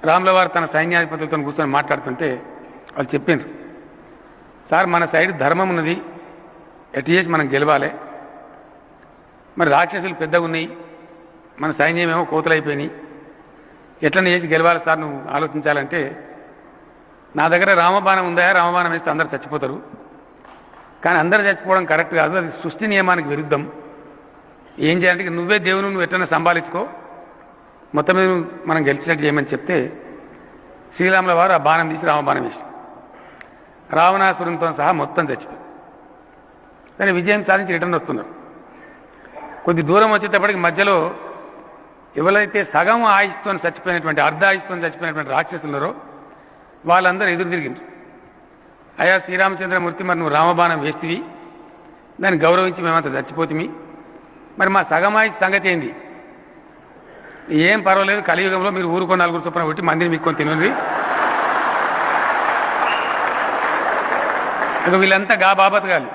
రాముల వారు తన సైన్యాధిపతులతో కూర్చొని మాట్లాడుతుంటే వాళ్ళు చెప్పారు, సార్ మన సైడ్ ధర్మం ఉన్నది, ఎటు చేసి మనం గెలవాలి, మరి రాక్షసులు పెద్దగా ఉన్నాయి, మన సైన్యం ఏమో కోతలైపోయినాయి, ఎట్లనే చేసి గెలవాలి సార్ నువ్వు ఆలోచించాలంటే, నా దగ్గర రామబాణం ఉందా, రామబాణం వేస్తే అందరు చచ్చిపోతారు, కానీ అందరు చచ్చిపోవడం కరెక్ట్ కాదు, అది సృష్టి నియమానికి విరుద్ధం, ఏం చేయాలంటే నువ్వే దేవుని నువ్వు ఎట్లన్నా సంభాలించుకో, మొత్తం మీద మనం గెలిచినట్టు చేయమని చెప్తే శ్రీరాముల వారు ఆ బాణం తీసి రామబాణం వేసి రావణాసురునితో సహా మొత్తం చచ్చిపోయి, కానీ విజయం సాధించి రిటర్న్ వస్తున్నారు. కొద్ది దూరం వచ్చేటప్పటికి మధ్యలో ఎవరైతే సగం ఆయుష్తో చచ్చిపోయినటువంటి అర్ధ ఆయుష్తో చచ్చిపోయినటువంటి రాక్షసులు ఉన్నారో వాళ్ళందరూ ఎదురు తిరిగిండ్రు. అయ్యా శ్రీరామచంద్రమూర్తి, మరి నువ్వు రామబాణం వేస్తేవి, దాన్ని గౌరవించి మేమంతా చచ్చిపోతుంది, మరి మా సగం ఆయుష్ సంగతి ఏంది? ఏం పర్వాలేదు, కలియుగంలో మీరు ఊరుకొని నలుగురు చొప్పున కొట్టి మందిని మీకొని తినండి, ఇక వీళ్ళంతా గా బాబత్ గాలి